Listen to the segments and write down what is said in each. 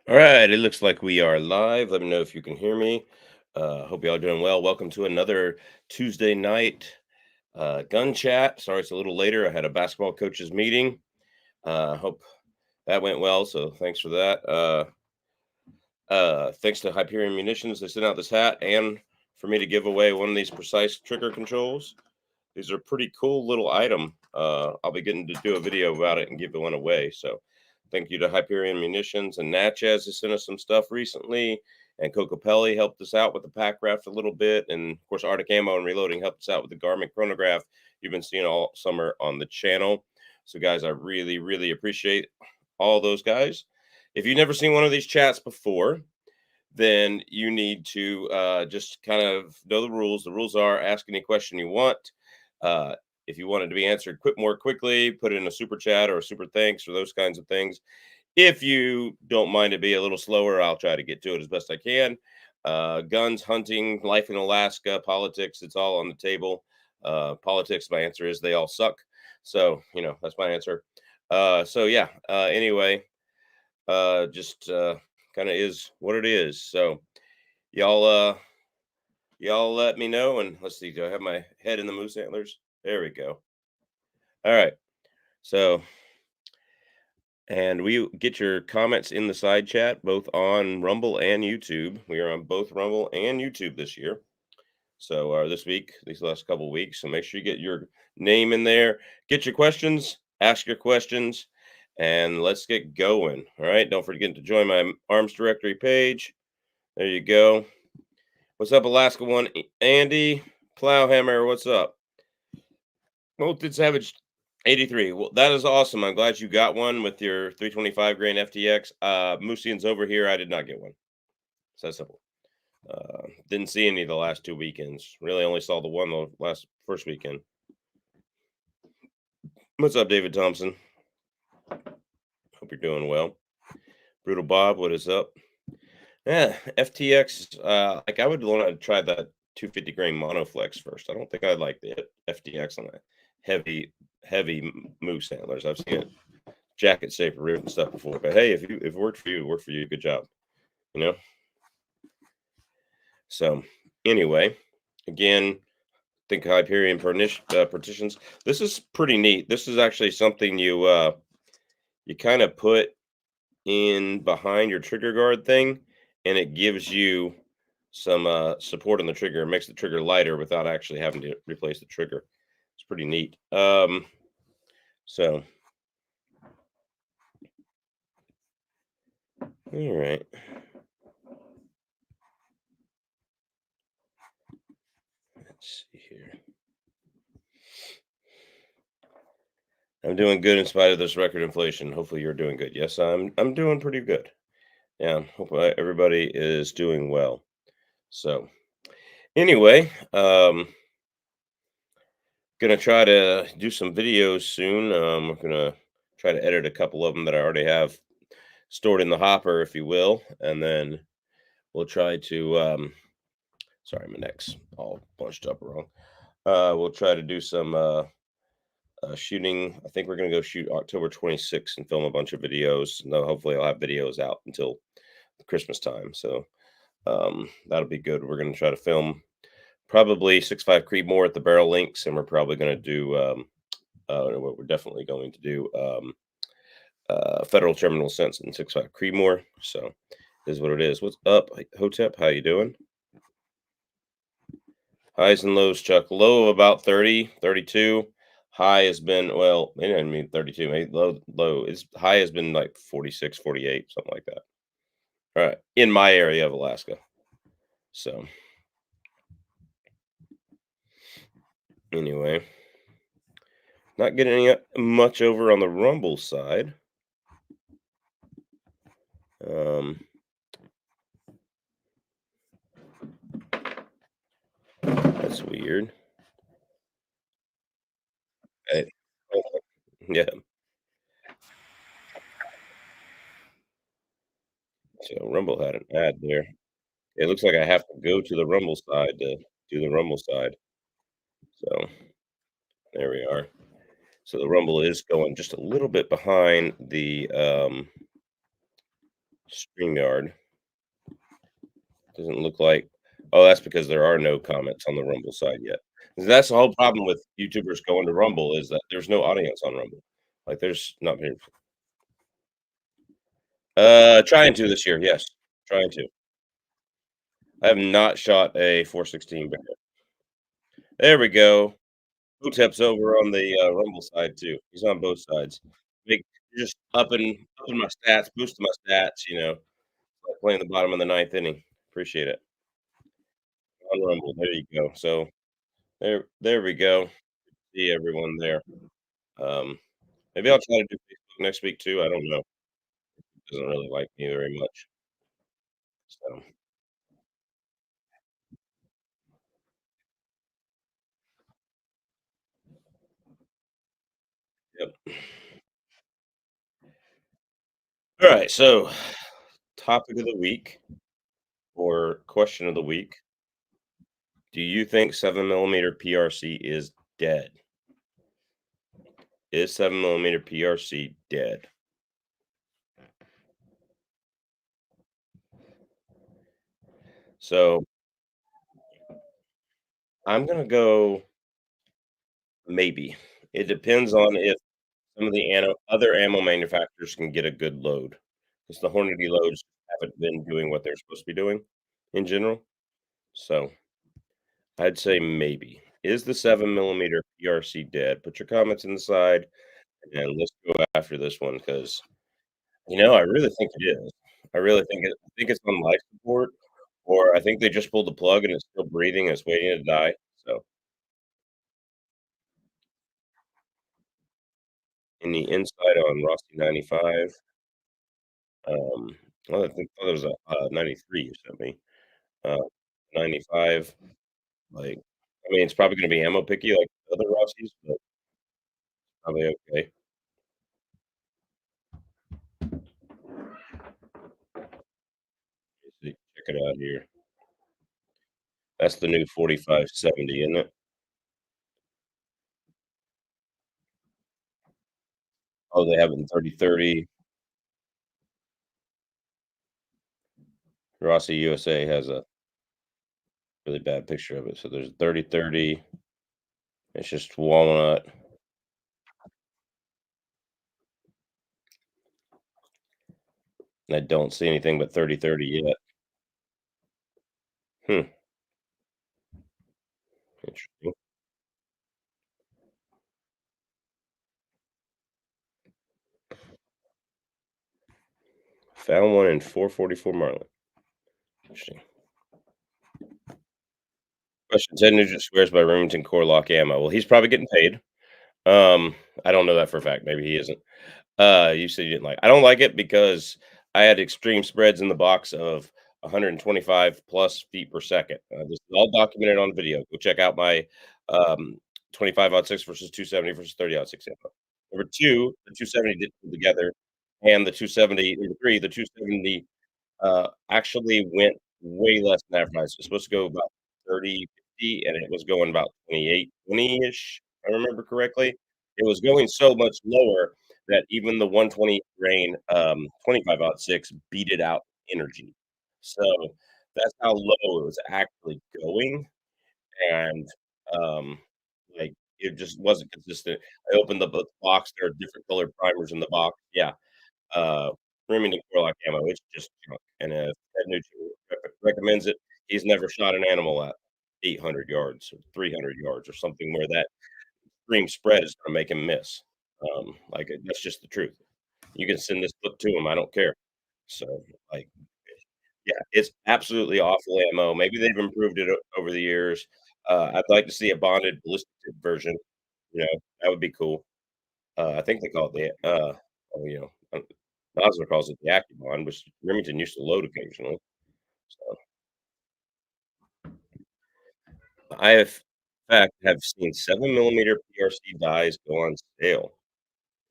All right, it looks like we are live. Let me know if you can hear me. Hope you all doing well. Welcome to another Tuesday night gun chat. Sorry it's a little later. I had a basketball coaches meeting. Hope that went well. So thanks for that. Thanks to Hyperion Munitions, they sent out this hat and for me to give away one of these precise trigger controls. These are a pretty cool little item. I'll be getting to do a video about it and give one away. So thank you to Hyperion Munitions and Natchez has sent us some stuff recently. And Kokopelli helped us out with the pack raft a little bit. And of course, Arctic Ammo and Reloading helped us out with the garment chronograph you've been seeing all summer on the channel. So guys, I really, really appreciate all those guys. If you've never seen one of these chats before, then you need to just kind of know the rules. The rules are ask any question you want. Uh, if you want it to be answered more quickly, put in a super chat or a super thanks or those kinds of things. If you don't mind it be a little slower, I'll try to get to it as best I can. Guns, hunting, life in Alaska, politics, it's all on the table. Politics, my answer is they all suck. So, that's my answer. Anyway, just kind of is what it is. So, y'all, uh, y'all let me know. And let's see, do I have my head in the moose antlers? There we go. All right. So, and we get your comments in the side chat, both on Rumble and YouTube. We are on both Rumble and YouTube this year. So, this week, these last couple of weeks. So, make sure you get your name in there, get your questions, ask your questions, and let's get going. All right. Don't forget to join my arms directory page. There you go. What's up, Alaska One? Andy Plowhammer, what's up? Molted Savage 83. Well, that is awesome. I'm glad you got one with your 325 grain FTX. Moosian's over here. I did not get one. So that's simple. Didn't see any the last 2 weekends. Really only saw the one the first weekend. What's up, David Thompson? Hope you're doing well. Brutal Bob, what is up? Yeah, FTX. I would want to try that 250 grain monoflex first. I don't think I like the FTX on that heavy moose antlers. I've seen it jacket safer root and stuff before. But hey, if it worked for you, it worked for you. Good job. You know. So anyway, again, think Hyperion partitions. This is pretty neat. This is actually something you kind of put in behind your trigger guard thing, and it gives you some support on the trigger. It makes the trigger lighter without actually having to replace the trigger. It's pretty neat. So all right. Let's see here. I'm doing good in spite of this record inflation. Hopefully you're doing good. Yes, I'm doing pretty good. Yeah, hope everybody is doing well. So anyway, gonna try to do some videos soon. We're gonna try to edit a couple of them that I already have stored in the hopper, if you will, and then we'll try to. Sorry, my neck's all bunched up wrong. We'll try to do some shooting. I think we're gonna go shoot October 26th and film a bunch of videos. No, hopefully I'll have videos out until Christmas time. So that'll be good. We're gonna try to film probably 6.5 Creedmoor at the Barrel Links, and we're probably gonna do what we're definitely going to do Federal Terminal Sense and 6.5 Creedmoor. So is what it is. What's up, Hotep? How you doing? Highs and lows, Chuck. Low of about 30, 32. High has been, well, maybe I mean 32. Maybe low. It's high has been like 46, 48, something like that. All right. In my area of Alaska. So anyway, not getting any much over on the Rumble side. That's weird. Hey, yeah. So Rumble had an ad there. It looks like I have to go to the Rumble side to do the Rumble side. So there we are. So the Rumble is going just a little bit behind the StreamYard. Doesn't look like. Oh, that's because there are no comments on the Rumble side yet. That's the whole problem with YouTubers going to Rumble is that there's no audience on Rumble. Like, there's not been. Trying to this year, yes. Trying to. I have not shot a 416 bear. There we go. Hotep's over on the, Rumble side too. He's on both sides. Big just upping my stats, boosting my stats, like playing the bottom of the ninth inning. Appreciate it. On Rumble, there you go. So, there we go. See everyone there. Um, maybe I'll try to do Facebook next week too, I don't know. Doesn't really like me very much. So, yep. Alright, so topic of the week or question of the week. Do you think 7 millimeter PRC is dead? Is 7 millimeter PRC dead? So, I'm gonna go maybe. It depends on if some of the other ammo manufacturers can get a good load, because the Hornady loads haven't been doing what they're supposed to be doing in general. So, I'd say maybe. Is the 7 millimeter PRC dead? Put your comments in the side, and let's go after this one because I really think it is. I think it's on life support, or I think they just pulled the plug and it's still breathing and it's waiting to die. So, in the inside on Rossi 95, um, well, I think that was a 93 you sent me. Uh, 95, like, I mean, it's probably going to be ammo picky like the other Rossi's, but probably okay. Let's see, check it out here. That's the new 4570, isn't it? Oh, they have it in 3030. Rossi USA has a really bad picture of it. So there's 3030. It's just walnut. I don't see anything but 3030 yet. Hmm, interesting. Found one in 444 Marlin. Interesting. Question: 10 Nugent squares by Remington Core Lock Ammo. Well, he's probably getting paid. I don't know that for a fact. Maybe he isn't. You said you didn't like. I don't like it because I had extreme spreads in the box of 125 plus feet per second. This is all documented on video. Go check out my 25 out six versus 270 versus 30 out six ammo. Number two, the 270 didn't pull together, and the 270. Number three, the 270 actually went way less than advertised. It's supposed to go about 30, 50, and it was going about 28, 20-ish, if I remember correctly. It was going so much lower that even the 120 grain, 25 out 6 beat it out energy. So, that's how low it was actually going, and, um, like, it just wasn't consistent. I opened the box, there are different colored primers in the box. Yeah, uh, Remington Corlock ammo, it's just junk, and if Ted Nugent recommends it, he's never shot an animal at 800 yards or 300 yards or something where that extreme spread is gonna make him miss. Like, that's just the truth. You can send this book to him, I don't care. So, like, yeah, it's absolutely awful ammo. Maybe they've improved it over the years. I'd like to see a bonded ballistic tip version, that would be cool. I think they call it the, oh, Nosler calls it the AccuBond, which Remington used to load occasionally. So, I have, in fact, have seen 7 millimeter PRC dies go on sale.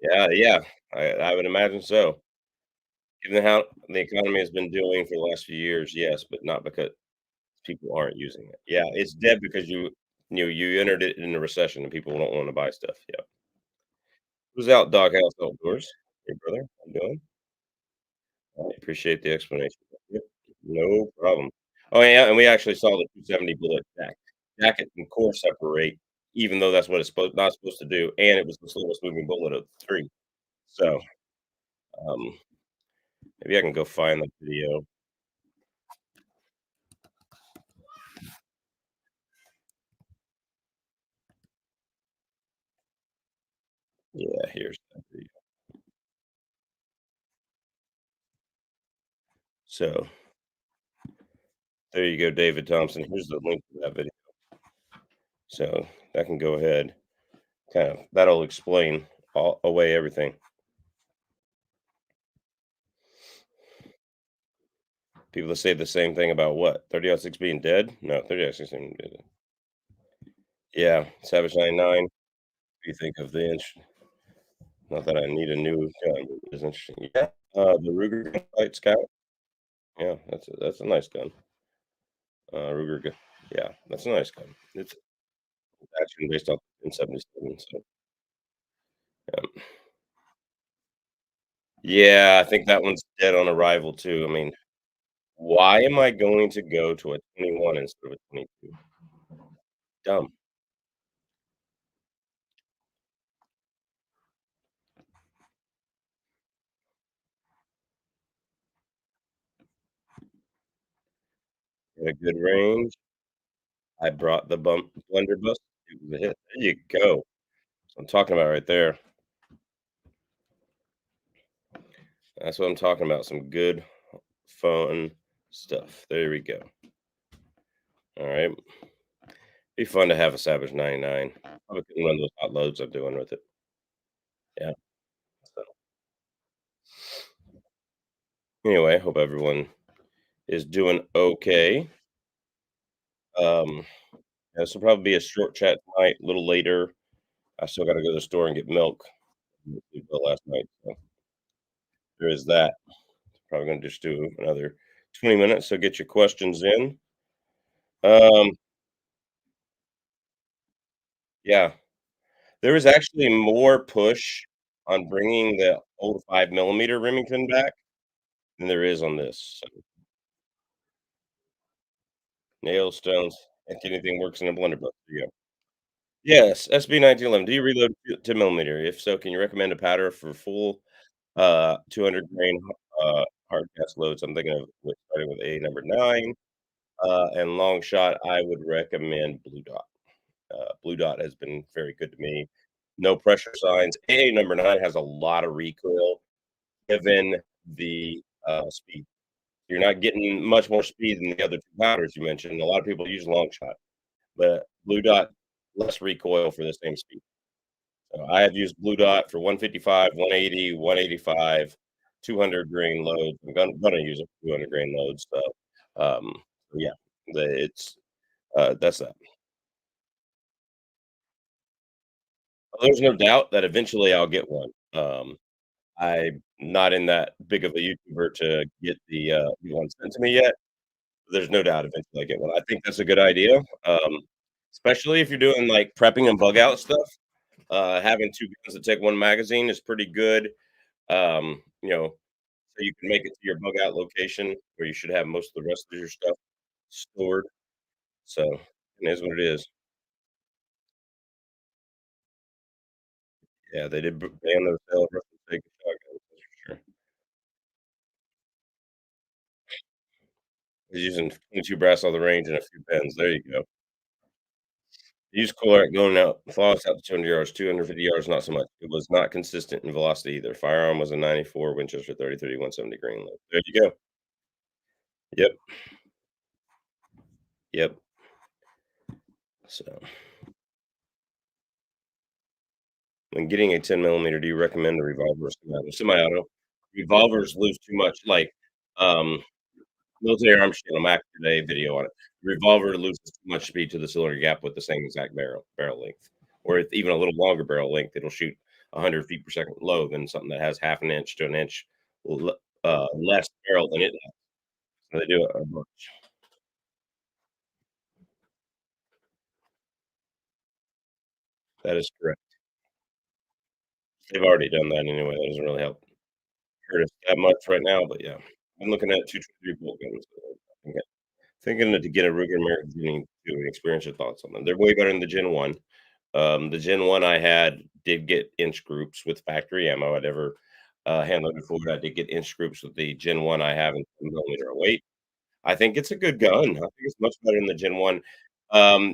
Yeah, yeah, I would imagine so. Given how the economy has been doing for the last few years, yes, but not because people aren't using it. Yeah, it's dead because you entered it in a recession and people don't wanna buy stuff. Yeah. Who's out doghouse outdoors? Hey, brother. How you doing? I appreciate the explanation. Yep, no problem. Oh, yeah, and we actually saw the 270 bullet jacket and core separate, even though that's what it's not supposed to do, and it was the slowest moving bullet of the 3. So, um, maybe I can go find the video. Yeah, here's that video. So, there you go, David Thompson. Here's the link to that video. So, that can go ahead. Kind of that'll explain all away everything. People that say the same thing about what? 30-06 being dead? No, 30-06 being dead. Yeah, Savage 99. What do you think of the inch? Not that I need a new gun, but it's interesting. Yeah, the Ruger Light Scout. Yeah, that's a nice gun. Ruger gun. Yeah, that's a nice gun. It's actually based off 1077. So, um, yeah, I think that one's dead on arrival too. I mean, why am I going to go to a 21 instead of a 22? Dumb. At a good range. I brought the blender bus. It was a hit. There you go. I'm talking about right there. That's what I'm talking about. Some good, fun stuff. There we go. All right. Be fun to have a Savage 99. Probably couldn't run those hot loads I'm doing with it. Yeah. So anyway, hope everyone is doing okay. Um, this will probably be a short chat tonight, a little later. I still got to go to the store and get milk. Last night, so there is that. Probably gonna just do another 20 minutes. So get your questions in. Um, yeah, there is actually more push on bringing the old 5 millimeter Remington back than there is on this. So, nails, stones, if anything works in a blender book. There you go. Yes, SB 1911. Do you reload 10 millimeter? If so, can you recommend a powder for full 200 grain hard cast loads? I'm thinking of starting with A number 9. And long shot, I would recommend Blue Dot. Blue Dot has been very good to me. No pressure signs. A number 9 has a lot of recoil given the, speed. You're not getting much more speed than the other 2 powders you mentioned. A lot of people use long shot, but Blue Dot, less recoil for the same speed. So I have used Blue Dot for 155, 180, 185, 200 grain loads. I'm gonna use it for 200 grain loads. So yeah, that's that. There's no doubt that eventually I'll get one. I'm not in that big of a YouTuber to get the one sent to me yet. There's no doubt eventually I get one. I think that's a good idea, especially if you're doing, like, prepping and bug out stuff. Having 2 guns that take 1 magazine is pretty good, so you can make it to your bug out location where you should have most of the rest of your stuff stored. So, it is what it is. Yeah, they did ban the sale of Russian Sacred shotguns, that's for sure. He's using 22 brass on the range and a few pens. There you go. Use Colart going out flawless out to 200 yards, 250 yards, not so much. It was not consistent in velocity either. Firearm was a 94, Winchester 30-30, 170 grain load. There you go. Yep. Yep. So, when getting a 10 millimeter, do you recommend a revolver or semi-auto? Semi-auto. Revolvers lose too much. Like, um, military arms channel, Mac today video on it. Revolver loses too much speed to the cylinder gap with the same exact barrel length, or if even a little longer barrel length, it'll shoot 100 feet per second low than something that has half an inch to an inch less barrel than it has. So they do it a bunch. That is correct. They've already done that anyway. That doesn't really help. hurt us that much right now, but yeah. I'm looking at 223 bolt guns. Okay. Thinking to get a Ruger magazine to experience your thoughts on them. They're way better than the Gen 1. The Gen 1 I had did get inch groups with factory ammo. I never, handled it before. I did get inch groups with the Gen 1 I have in 10mm weight. I think it's a good gun. I think it's much better than the Gen 1.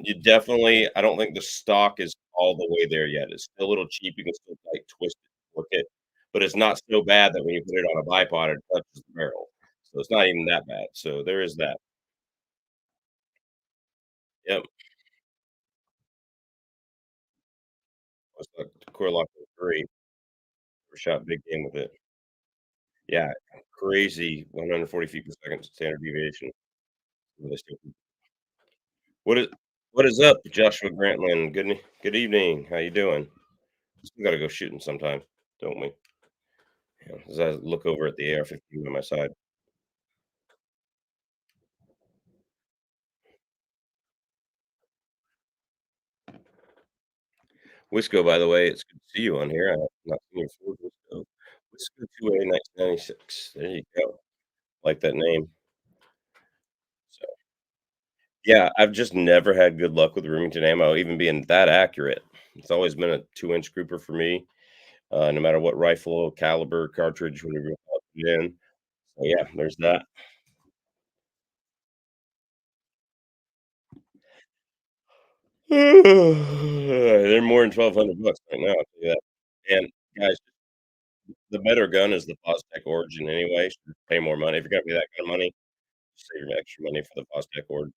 You definitely I don't think the stock is all the way there yet. It's still a little cheap. You can still, like, twist it, work it, but it's not so bad that when you put it on a bipod, it touches the barrel. So it's not even that bad. So there is that. Yep. It's like the Core Lock 3. Shot big game with it. Yeah, crazy 140 feet per second standard deviation. Really stupid. What is what is up, Joshua Grantland? Good evening. How you doing? Still gotta go shooting sometime, don't we? Yeah, as I look over at the AR-15 by my side. Wisco, by the way, it's good to see you on here. I've not seen you before, Wisco. Wisco 2A 1996. There you go. Like that name. So, yeah, I've just never had good luck with Remington ammo even being that accurate. It's always been a 2-inch grouper for me, no matter what rifle, caliber, cartridge, whatever you put it in. So, yeah, there's that. They're more than 1,200 bucks right now, I'll tell you that. And, guys, the better gun is the Fostech Origin anyway, so just pay more money. If you're gonna pay that kind of money, save your extra money for the Fostech Origin,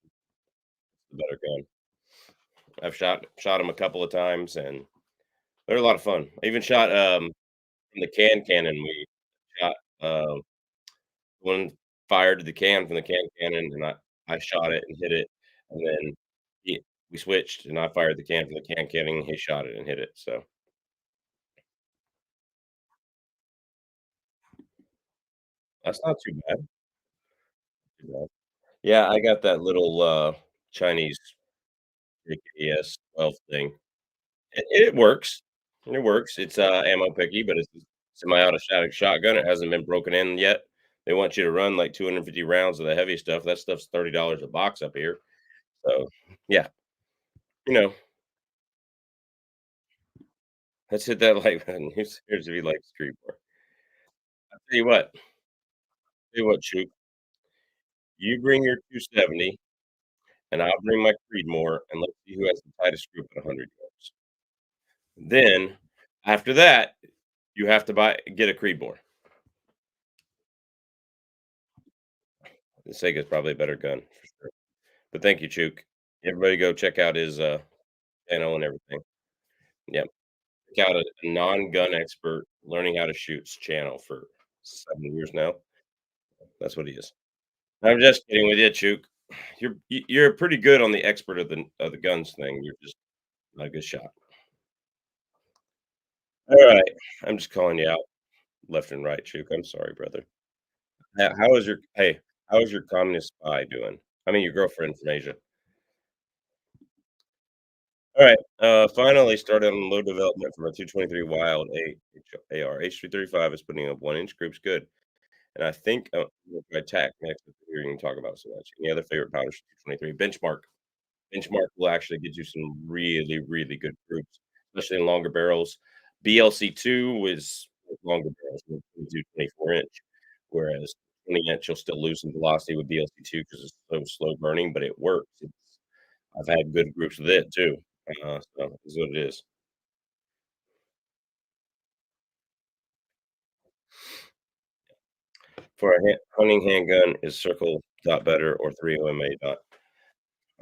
the better gun. I've shot them a couple of times, and they're a lot of fun. I even shot, from the cannon, we shot, one fired the can from the cannon, and I shot it and hit it, and then he we switched, and I fired the can from the cannon, and he shot it and hit it, so that's not too bad. Too bad. Yeah, I got that little, Chinese AKS-12 thing. It works. It works. It's, ammo picky, but it's a semi-automatic shotgun. It hasn't been broken in yet. They want you to run, like, 250 rounds of the heavy stuff. That stuff's $30 a box up here. So, yeah, you know, let's hit that like button. Here's if you like street war. I'll tell you what, Chook, you bring your 270, and I'll bring my Creedmoor, and let's see who has the tightest group at 100 yards. Then, after that, you have to get a Creedmoor. The Sega's probably a better gun for sure. But thank you, Chook. Everybody go check out his, channel and everything. Yep. Check out a non-gun expert learning how to shoot's channel for 7 years now. That's what he is. I'm just kidding with you, Chook. You're pretty good on the expert of the guns thing. You're just not a good shot. Alright. I'm just calling you out left and right, Chook. I'm sorry, brother. How is your hey, how is your communist spy doing? I mean, your girlfriend from Asia. Alright, finally started on low development from a 223 Wild A AR. H335 is putting up 1-inch groups good, and I think, we'll try TAC next if you're hearing talk about so much. Any other favorite powders for 223? Benchmark. Benchmark will actually get you some really, really good groups, especially in longer barrels. BLC2 was longer barrels, will do 24-inch, whereas 20-inch, you'll still lose some velocity with BLC2 because it's so slow burning, but it works. I've had good groups with it too. So it is what it is. For a hunting handgun, is circle dot better or 3OMA dot?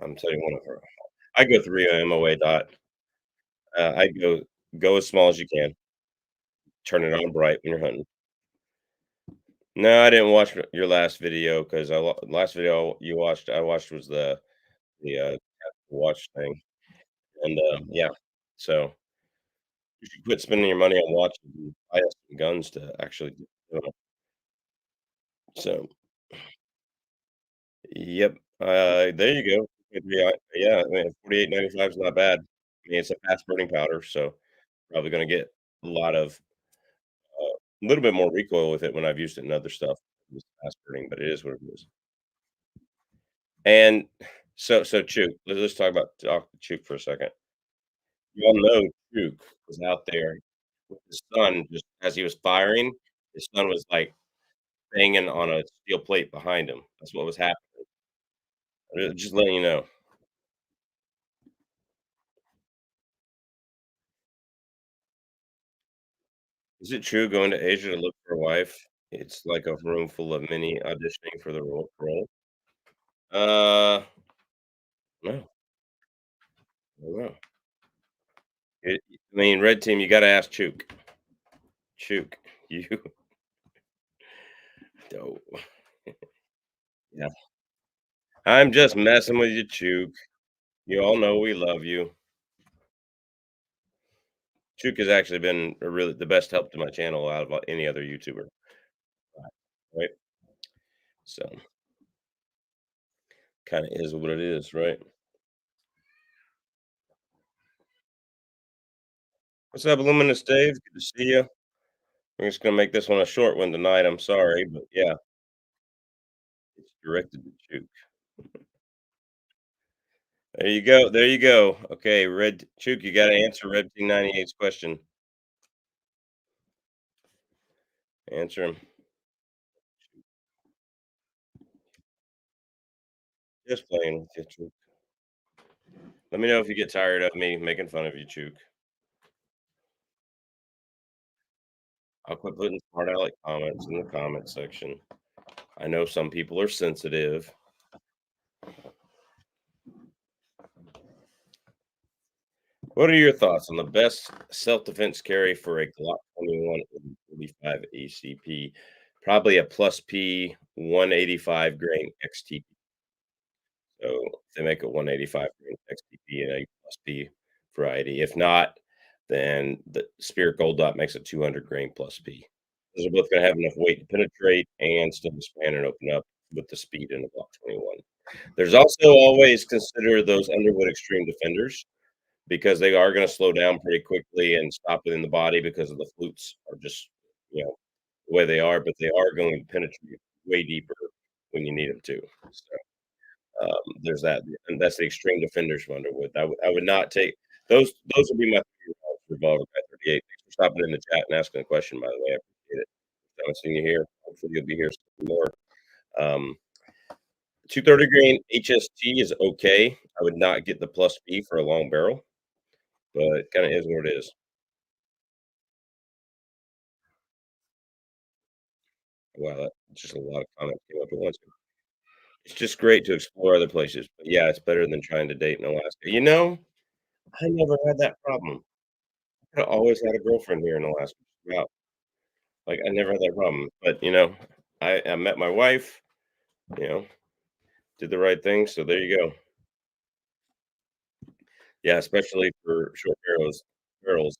I'm telling you one of her. I go 3OMA dot. I go as small as you can. Turn it on bright when you're hunting. No, I didn't watch your last video because last video you watched I watched was the watch thing, and, yeah. So, you should quit spending your money on watches and buy us some guns to actually so yep. There you go. Yeah, I mean, 48.95 is not bad. I mean, it's a fast burning powder, so probably gonna get a lot of A little bit more recoil with it when I've used it in other stuff. It's fast burning, but it is what it is. And so Chook, let's talk Chook for a second. You all know Chook was out there with the sun just as he was firing, his sun was, like, banging on a steel plate behind him. That's what was happening. Just letting you know. Is it true going to Asia to look for a wife? It's like a room full of mini auditioning for the role? Uh, no, I don't know. I mean, red team, you gotta ask Chook. Chook, you don't. Yeah. I'm just messing with you, Chook. You all know we love you. Chook has actually been a really the best help to my channel out of any other YouTuber, right? So, kinda is what it is, right? What's up, Luminous Dave? Good to see you. We're just gonna make this one a short one tonight. I'm sorry, but yeah, it's directed to Chook. There you go. There you go. Okay, Red Chook, you gotta answer Red Team 98's question. Answer him. Just playing with you, Chook. Let me know if you get tired of me making fun of you, Chook. I'll quit putting smart aleck comments in the comment section. I know some people are sensitive. What are your thoughts on the best self-defense carry for a Glock 21 and 45 ACP? Probably a plus P 185 grain XTP. So if they make a 185 grain XTP and a plus P variety. If not, then the Spirit Gold Dot makes a 200 grain plus P. Those are both going to have enough weight to penetrate and still expand and open up with the speed in the Glock 21. There's also always consider those Underwood Extreme Defenders because they are gonna slow down pretty quickly and stop within the body because of the flutes are just, the way they are, but they are going to penetrate way deeper when you need them to. So, there's that, and that's the extreme defenders from Underwood. I would not take those would be my 3 rounds revolver by 38. Thanks for stopping in the chat and asking a question, by the way. I appreciate it. Haven't seen you here. Hopefully, you'll be here some more. Um, 230 grain HST is okay. I would not get the plus B for a long barrel, but it kinda is what it is. Wow, that's just a lot of comments came up at once. It's just great to explore other places, but yeah, it's better than trying to date in Alaska. I never had that problem. I always had a girlfriend here in Alaska. Wow, like, I never had that problem, but, I met my wife, you know, did the right thing, so there you go. Yeah, especially for short barrels,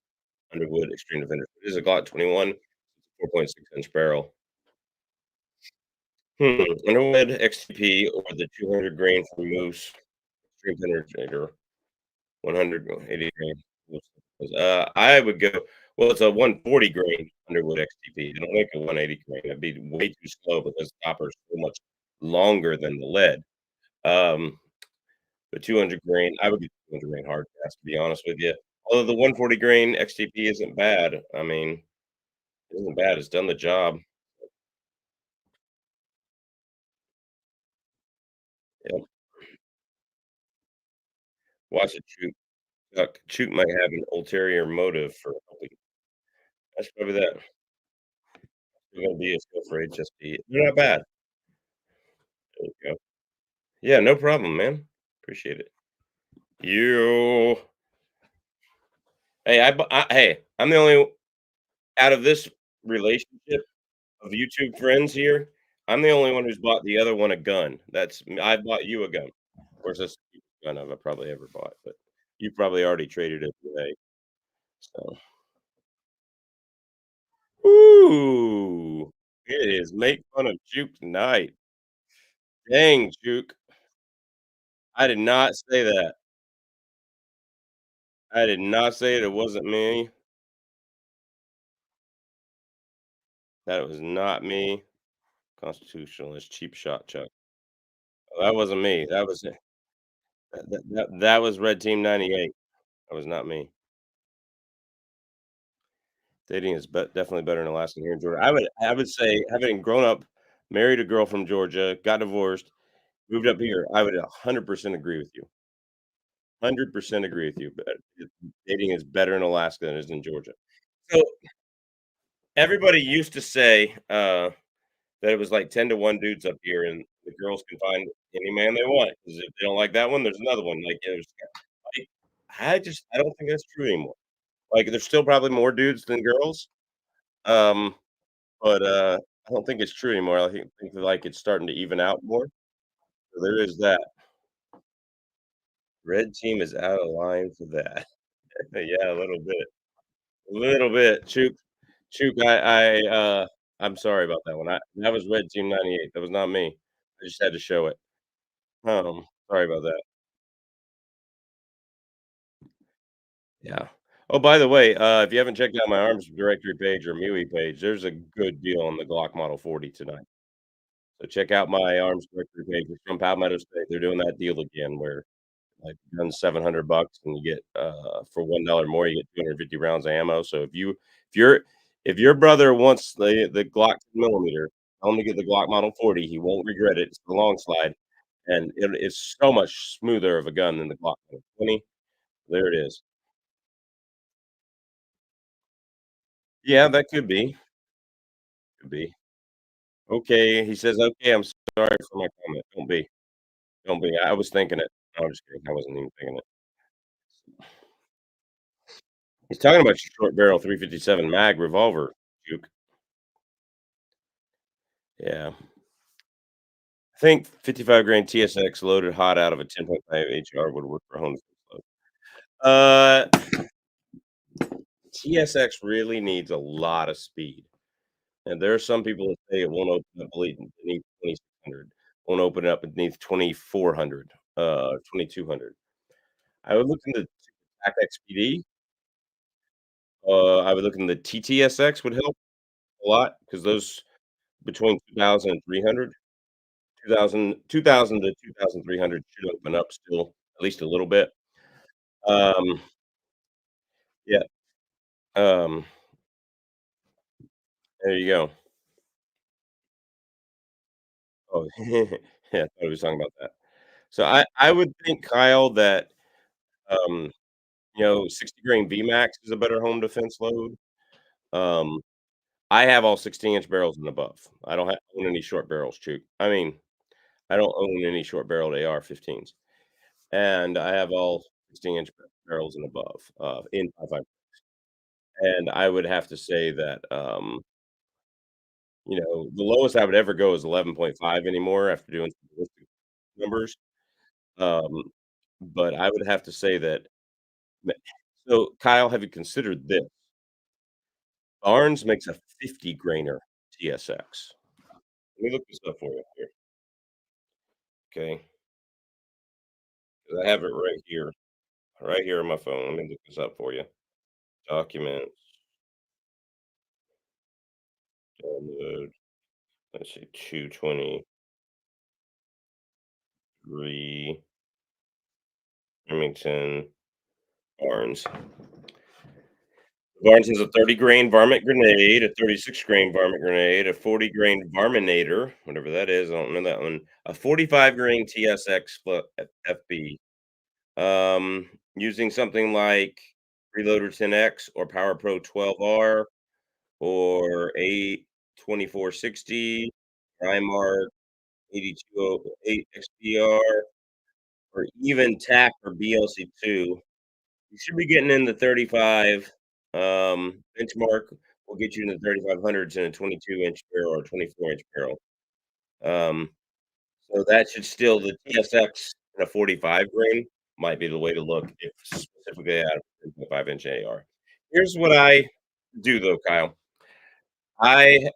Underwood Extreme Defender. It is a Glock 21, 4.6-inch barrel. Underwood XTP or the 200 grain from Moose Extreme Penetrator. 180 grain. I would go well, it's a 140 grain Underwood XTP. They don't make a 180 grain. That'd be way too slow because copper is so much longer than the lead. Um, but 200 grain, I would get 200 grain hard cast, to be honest with you. Although the 140 grain XTP isn't bad. I mean, it isn't bad. It's done the job. Yep. Watch it shoot. Chook might have an ulterior motive for helping. That's probably that. You're gonna be a skill for HSP. They're not bad. There you go. Yeah, no problem, man. Appreciate it. You. Hey, I'm the only out of this relationship of YouTube friends here, I'm the only one who's bought the other one a gun. I bought you a gun. Of course, that's the cheapest gun I've probably ever bought, but you probably already traded it away. So, ooh, it is make fun of Juke night. Dang, Juke. I did not say that. I did not say it. It wasn't me. That was not me. Constitutionalist, cheap shot Chuck. That wasn't me. That was that was Red Team 98. That was not me. Dating is definitely better in Alaska than here in Georgia. I would say having grown up, married a girl from Georgia, got divorced, moved up here, I would 100% agree with you. 100% agree with you, but dating is better in Alaska than it is in Georgia. So, everybody used to say, that it was like 10 to 1 dudes up here, and the girls can find any man they want, 'cause if they don't like that one, there's another one, like, like, I don't think that's true anymore. Like, there's still probably more dudes than girls, um, but, I don't think it's true anymore. I think, like, it's starting to even out more, so there is that. Red team is out of line for that. Yeah, a little bit. A little bit. Chook, I'm sorry about that one. That was Red Team 98. That was not me. I just had to show it. Sorry about that. Yeah. Oh, by the way, if you haven't checked out my arms directory page or MUI page, there's a good deal on the Glock Model 40 tonight. So check out my arms directory page. It's from Palmetto State. They're doing that deal again where like gun's $700 and you get for $1 more, you get 250 rounds of ammo. So if your brother wants the Glock 10 millimeter, tell him to get the Glock Model 40. He won't regret it. It's the long slide, and it's so much smoother of a gun than the Glock Model 20. There it is. Yeah, that could be. Could be. Okay, he says, "Okay, I'm sorry for my comment." Don't be. Don't be. I was thinking it. No, I'm just kidding. I wasn't even thinking it. He's talking about your short barrel 357 mag revolver, Juke. Yeah. I think 55 grain TSX loaded hot out of a 10.5 HR would work for home defense load. TSX really needs a lot of speed, and there are some people that say it won't open up beneath 2,600, won't open up beneath 2,400, 2,200. I would look into TAC XPD. I would look into TTSX would help a lot because those between 2,000 and 300, 2,000 to 2,300 should open up still at least a little bit. Um, yeah, um, there you go. Oh, yeah, I thought he was talking about that. So I would think, Kyle, that, um, 60 grain VMAX is a better home defense load. Um, I have all 16-inch barrels and above. I don't own any short barrels, Chook. I mean, I don't own any short barreled AR-15s, and I have all 16-inch barrels and above, in 5.5, and I would have to say that, the lowest I would ever go is 11.5 anymore after doing some ballistic numbers, um, but I would have to say that ma so, Kyle, have you considered this? Barnes makes a 50 grainer TSX. Let me look this up for you here, okay? 'Cause I have it right here on my phone. Let me look this up for you. Documents, download, let's see, 223 Remington Barnes. Barnes has a 30 grain varmint grenade, a 36 grain varmint grenade, a 40 grain varminator, whatever that is, I don't know that one, a 45 grain TSX FB, using something like Reloader 10X or Power Pro 12R or A2460, Primark 8208 XPR, or even TAC or BLC2. You should be getting in the 35, benchmark will get you in the 3,500s in a 22-inch barrel or 24-inch barrel. Um, so that should still the TSX in a 45 grain might be the way to look if specifically out of 3.5-inch AR. Here's what I do though, Kyle. I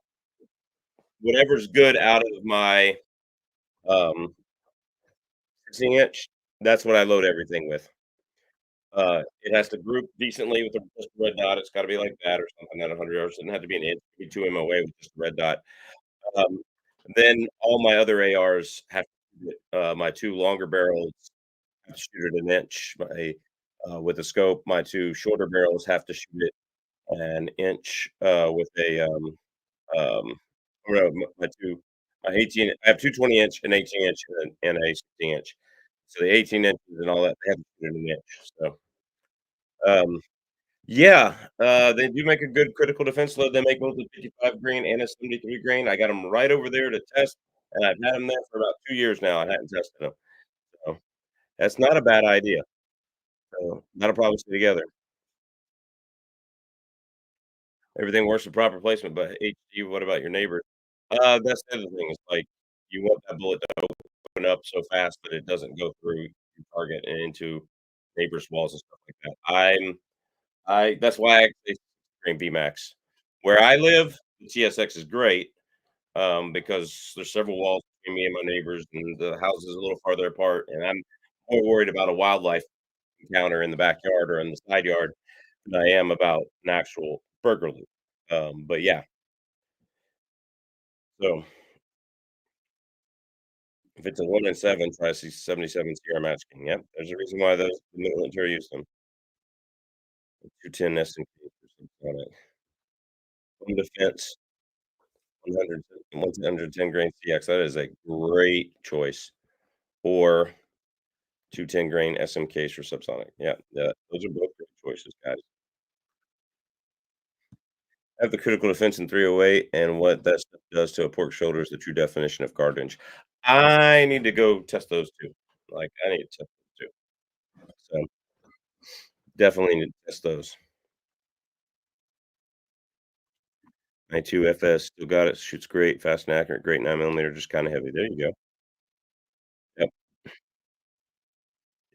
whatever's good out of my, 16 inch, that's what I load everything with. It has to group decently with the just red dot. It's gotta be like that or something at 100 yards. It doesn't have to be an inch, it could be 2 MOA with just a red dot. Um, then all my other ARs have to shoot it. My 2 longer barrels have to shoot it an inch. With a scope, my 2 shorter barrels have to shoot it an inch, with a, um, or no, my 2 my 18 I have 2 20-inch, an 18-inch, and a 16-inch. So the 18 inches and all that, they have to shoot it an inch. So, um yeah, they do make a good critical defense load. They make both a 55 grain and a 73 grain. I got them right over there to test, and I've had them there for about 2 years now. I hadn't tested them, so that's not a bad idea. So, not a problem to stay together. Everything works with proper placement, but HD, what about your neighbor? That's the other thing. It's like you want that bullet to open up so fast that it doesn't go through your target and into neighbors' walls and stuff like that. I that's why I say grain BMax. Where I live, the TSX is great, because there's several walls between me and my neighbors, and the house is a little farther apart, and I'm more worried about a wildlife encounter in the backyard or in the side yard than I am about an actual burglary. But yeah, so if it's a 1 in 7, try 77 Sierra Match King. Yep, there's a reason why those the military use them. 210 S&P or something on it. Home defense, 100 110 grain CX. That is a great choice. Or 210 grain SMKs for subsonic. Yeah, yeah, those are both great choices, guys. I have the critical defense in 308, and what that stuff does to a pork shoulder is the true definition of cartilage. I need to go test those too. Like, I need to test those too. So, definitely need to test those. 92 FS, still got it, shoots great, fast and accurate, great 9 millimeter, just kinda heavy. There you go. Yep.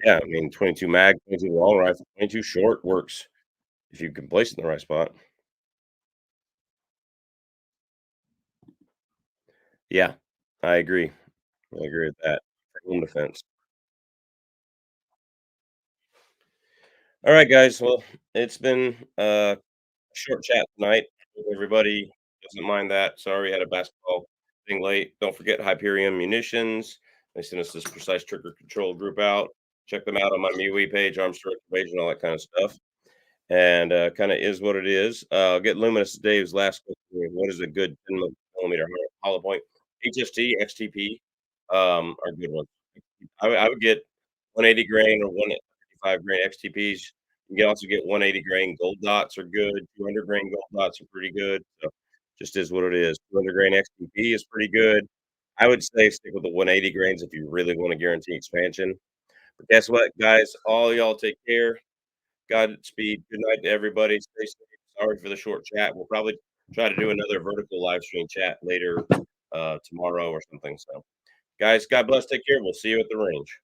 Yeah, I mean, 22 mag, 22 long rifle, 22 short works if you can place it in the right spot. Yeah, I agree. I agree with that. For home defense. Alright, guys, well, it's been a short chat tonight. Hope everybody doesn't mind that. Sorry, had a basketball thing late. Don't forget Hyperion Munitions. They sent us this precise trigger control group out. Check them out on my MeWe page, arms director page, and all that kind of stuff. And kind of is what it is. I'll get Luminous Dave's last question. What is a good 10 millimeter hollow point? HST, XTP are good ones. I would get 180 grain or 155 grain XTPs. You can also get 180 grain gold dots are good. 200 grain gold dots are pretty good. So just is what it is. 200 grain XTP is pretty good. I would say stick with the 180 grains if you really want to guarantee expansion. But guess what, guys? All y'all take care. Godspeed. Good night to everybody. Stay safe. Sorry for the short chat. We'll probably try to do another vertical live stream chat later tomorrow or something. So, guys, God bless. Take care. We'll see you at the range.